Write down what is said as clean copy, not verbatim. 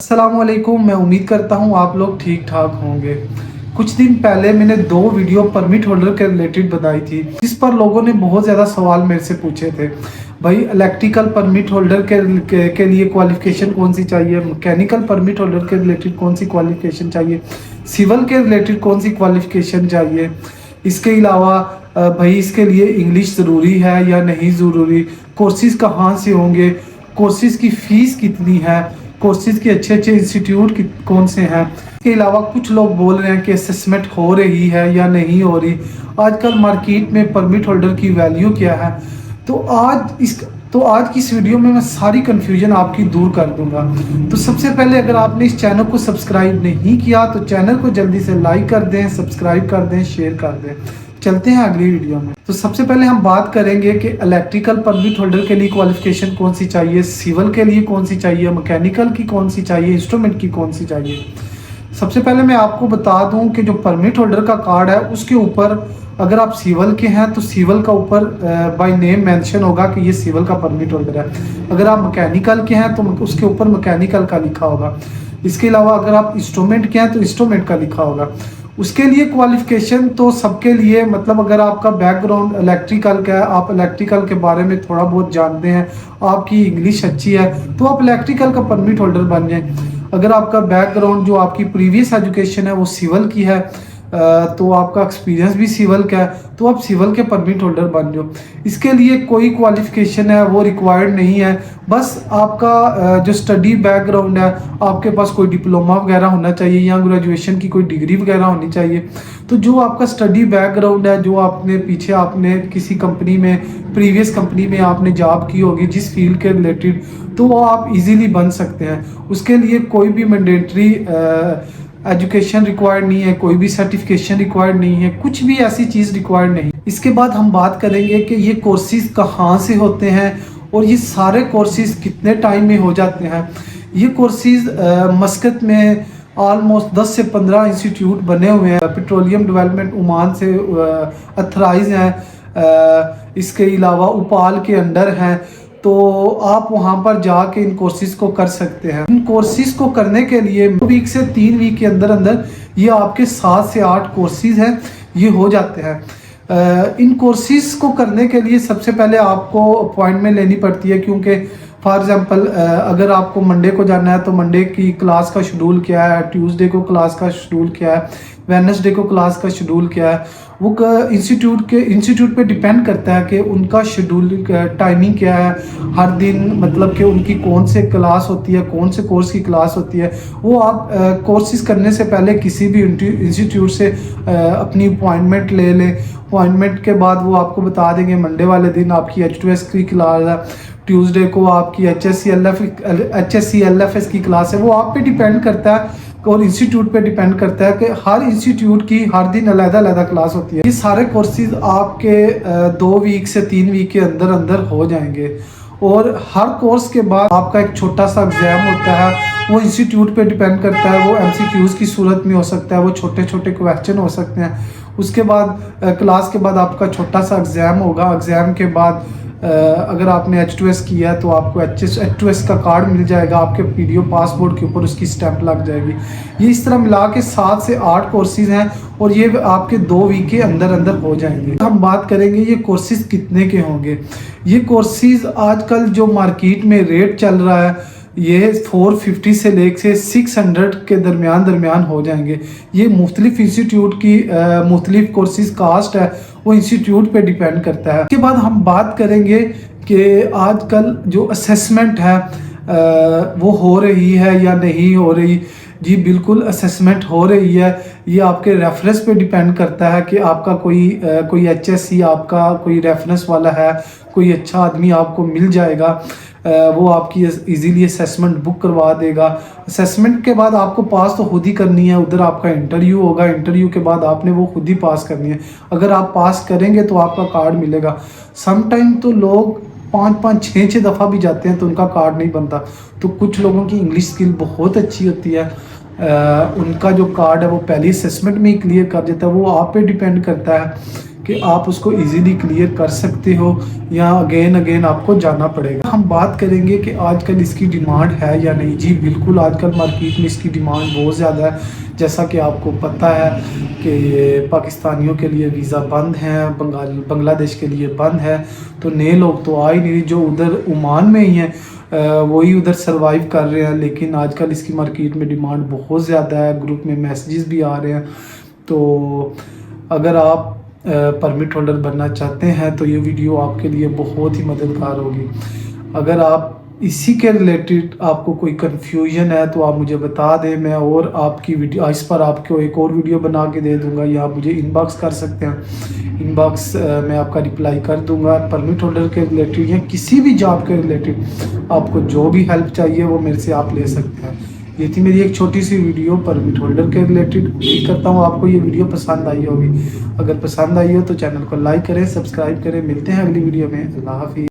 अस्सलामुअलैकुम। मैं उम्मीद करता हूँ आप लोग ठीक ठाक होंगे। कुछ दिन पहले मैंने 2 वीडियो परमिट होल्डर के रिलेटेड बनाई थी, जिस पर लोगों ने बहुत ज़्यादा सवाल मेरे से पूछे थे। भाई, इलेक्ट्रिकल परमिट होल्डर के लिए क्वालिफ़िकेशन कौन सी चाहिए, मैकेनिकल परमिट होल्डर के रिलेटेड कौन सी क्वालिफ़िकेशन चाहिए, सिविल के रिलेटेड कौन सी क्वालिफ़िकेशन चाहिए। इसके अलावा भाई इसके लिए इंग्लिश ज़रूरी है या नहीं ज़रूरी, कोर्सेज़ कहाँ से होंगे, कोर्सेज़ की फ़ीस कितनी है, कोर्सेज़ के अच्छे अच्छे इंस्टीट्यूट कौन से हैं। इसके अलावा कुछ लोग बोल रहे हैं कि असेसमेंट हो रही है या नहीं हो रही, आजकल मार्केट में परमिट होल्डर की वैल्यू क्या है। तो आज की इस वीडियो में मैं सारी कन्फ्यूजन आपकी दूर कर दूंगा। तो सबसे पहले, अगर आपने इस चैनल को सब्सक्राइब नहीं किया तो चैनल को जल्दी से लाइक कर दें, सब्सक्राइब कर दें, शेयर कर दें। चलते हैं अगली वीडियो में। तो सबसे पहले हम बात करेंगे कि इलेक्ट्रिकल परमिट होल्डर के लिए क्वालिफिकेशन कौन सी चाहिए, सिविल के लिए कौन सी चाहिए, मैकेनिकल की कौन सी चाहिए, इंस्ट्रूमेंट की कौन सी चाहिए। सबसे पहले मैं आपको बता दूं कि जो परमिट होल्डर का कार्ड है उसके ऊपर, अगर आप सिविल के हैं तो सिविल का ऊपर बाय नेम मेंशन होगा कि ये सिविल का परमिट होल्डर है। अगर आप मैकेनिकल के हैं तो उसके ऊपर मैकेनिकल का लिखा होगा। इसके अलावा अगर आप इंस्ट्रूमेंट के हैं तो इंस्ट्रूमेंट का लिखा होगा। उसके लिए क्वालिफिकेशन तो सबके लिए, मतलब अगर आपका बैकग्राउंड इलेक्ट्रिकल का है, आप इलेक्ट्रिकल के बारे में थोड़ा बहुत जानते हैं, आपकी इंग्लिश अच्छी है, तो आप इलेक्ट्रिकल का परमिट होल्डर बन जाएं। अगर आपका बैकग्राउंड, जो आपकी प्रीवियस एजुकेशन है वो सिविल की है, तो आपका एक्सपीरियंस भी सिविल का है, तो आप सिविल के परमिट होल्डर बन जाओ। इसके लिए कोई क्वालिफिकेशन है वो रिक्वायर्ड नहीं है। बस आपका जो स्टडी बैकग्राउंड है, आपके पास कोई डिप्लोमा वगैरह होना चाहिए या ग्रेजुएशन की कोई डिग्री वगैरह होनी चाहिए। तो जो आपका स्टडी बैकग्राउंड है, जो आपने किसी कंपनी में, प्रीवियस कंपनी में आपने जॉब की होगी जिस फील्ड के रिलेटेड, तो वो आप इजीली बन सकते हैं। उसके लिए कोई भी मैंडेटरी एजुकेशन रिक्वायर्ड नहीं है, कोई भी सर्टिफिकेशन रिक्वायर्ड नहीं है, कुछ भी ऐसी चीज़ रिक्वायर्ड नहीं। इसके बाद हम बात करेंगे कि ये कोर्सेज कहाँ से होते हैं और ये सारे कोर्सेज कितने टाइम में हो जाते हैं। ये कोर्सेज मस्कत में ऑलमोस्ट 10 से 15 इंस्टीट्यूट बने हुए हैं। पेट्रोलियम डेवलपमेंट ओमान से अथराइज हैं। इसके अलावा उपाल के अंडर हैं, तो आप वहाँ पर जाके इन कोर्सेज को कर सकते हैं। इन कोर्सेज को करने के लिए 2 वीक से 3 वीक के अंदर अंदर ये आपके 7 से 8 कोर्सेज हैं, ये हो जाते हैं। इन कोर्सेज को करने के लिए सबसे पहले आपको अपॉइंटमेंट लेनी पड़ती है, क्योंकि फॉर एग्जांपल अगर आपको मंडे को जाना है तो मंडे की क्लास का शेड्यूल क्या है, ट्यूसडे को क्लास का शेड्यूल क्या है, वेडनेसडे को क्लास का शेड्यूल क्या है, वो इंस्टीट्यूट पे डिपेंड करता है कि उनका शेड्यूल टाइमिंग क्या है हर दिन, मतलब कि उनकी कौन से क्लास होती है, कौन से कोर्स की क्लास होती है। वो आप कोर्सेज करने से पहले किसी भी इंस्टीट्यूट से अपनी अपॉइंटमेंट ले लें। अपॉइंटमेंट के बाद वो आपको बता देंगे मंडे वाले दिन आपकी H2S की क्लास है, ट्यूसडे को आपकी HSC LFS की क्लास है। वो आप पे डिपेंड करता है और इंस्टीट्यूट पे डिपेंड करता है कि हर इंस्टीट्यूट की हर दिन अलग-अलग क्लास होती है। ये सारे कोर्सेज आपके 2 वीक से 3 वीक के अंदर अंदर हो जाएंगे। और हर कोर्स के बाद आपका एक छोटा सा एग्जाम होता है, वो इंस्टीट्यूट पे डिपेंड करता है। वो MCQs की सूरत में हो सकता है, वो छोटे छोटे क्वेश्चन हो सकते हैं। उसके बाद क्लास के बाद आपका छोटा सा एग्ज़ाम होगा। एग्ज़ाम के बाद अगर आपने H2S किया है तो आपको H2S का कार्ड मिल जाएगा, आपके PDO पासपोर्ट के ऊपर उसकी स्टैंप लग जाएगी। ये इस तरह मिला के 7 से 8 कोर्सेज हैं और ये आपके 2 वीक के अंदर अंदर हो जाएंगे। हम बात करेंगे ये कोर्सेज कितने के होंगे। ये कोर्सेज आजकल जो मार्केट में रेट चल रहा है, ये 450 से लेकर 600 के दरमियान हो जाएंगे। ये मुख्तलिफ इंस्टीट्यूट की मुख्तलिफ कोर्सेज कास्ट है, वो इंस्टीट्यूट पे डिपेंड करता है। उसके बाद हम बात करेंगे कि आजकल जो असेसमेंट है वो हो रही है या नहीं हो रही। जी बिल्कुल, असेसमेंट हो रही है। ये आपके रेफरेंस पे डिपेंड करता है कि आपका कोई HSC आपका कोई रेफरेंस वाला है, कोई अच्छा आदमी आपको मिल जाएगा, वो आपकी इजीली असेसमेंट बुक करवा देगा। असेसमेंट के बाद आपको पास तो खुद ही करनी है, उधर आपका इंटरव्यू होगा, इंटरव्यू के बाद आपने वो खुद ही पास करनी है। अगर आप पास करेंगे तो आपका कार्ड मिलेगा। समटाइम तो लोग 5-5, 6-6 दफ़ा भी जाते हैं तो उनका कार्ड नहीं बनता। तो कुछ लोगों की इंग्लिश स्किल बहुत अच्छी होती है, उनका जो कार्ड है वो पहली असेसमेंट में ही क्लियर कर देता है। वो आप पे डिपेंड करता है कि आप उसको इजीली क्लियर कर सकते हो या अगेन आपको जाना पड़ेगा। हम बात करेंगे कि आजकल इसकी डिमांड है या नहीं। जी बिल्कुल, आजकल मार्केट में इसकी डिमांड बहुत ज़्यादा है। जैसा कि आपको पता है कि पाकिस्तानियों के लिए वीज़ा बंद है, बांग्लादेश के लिए बंद है, तो नए लोग तो आ ही नहीं, जो उधर ओमान में ही हैं वही उधर सरवाइव कर रहे हैं। लेकिन आजकल इसकी मार्केट में डिमांड बहुत ज़्यादा है, ग्रुप में मैसेजेस भी आ रहे हैं। तो अगर आप परमिट होल्डर बनना चाहते हैं तो ये वीडियो आपके लिए बहुत ही मददगार होगी। अगर आप इसी के रिलेटेड आपको कोई कन्फ्यूजन है तो आप मुझे बता दें, मैं और आपकी वीडियो इस पर आपको एक और वीडियो बना के दे दूंगा, या आप मुझे इनबॉक्स कर सकते हैं। इनबॉक्स में आपका रिप्लाई कर दूंगा। परमिट होल्डर के रिलेटेड या किसी भी जॉब के रिलेटेड आपको जो भी हेल्प चाहिए वो मेरे से आप ले सकते हैं। ये थी मेरी एक छोटी सी वीडियो परमिट होल्डर के रिलेटेड। उम्मीद करता हूँ आपको ये वीडियो पसंद आई होगी। अगर पसंद आई हो तो चैनल को लाइक करें, सब्सक्राइब करें। मिलते हैं अगली वीडियो में। अल्लाह हाफिज़।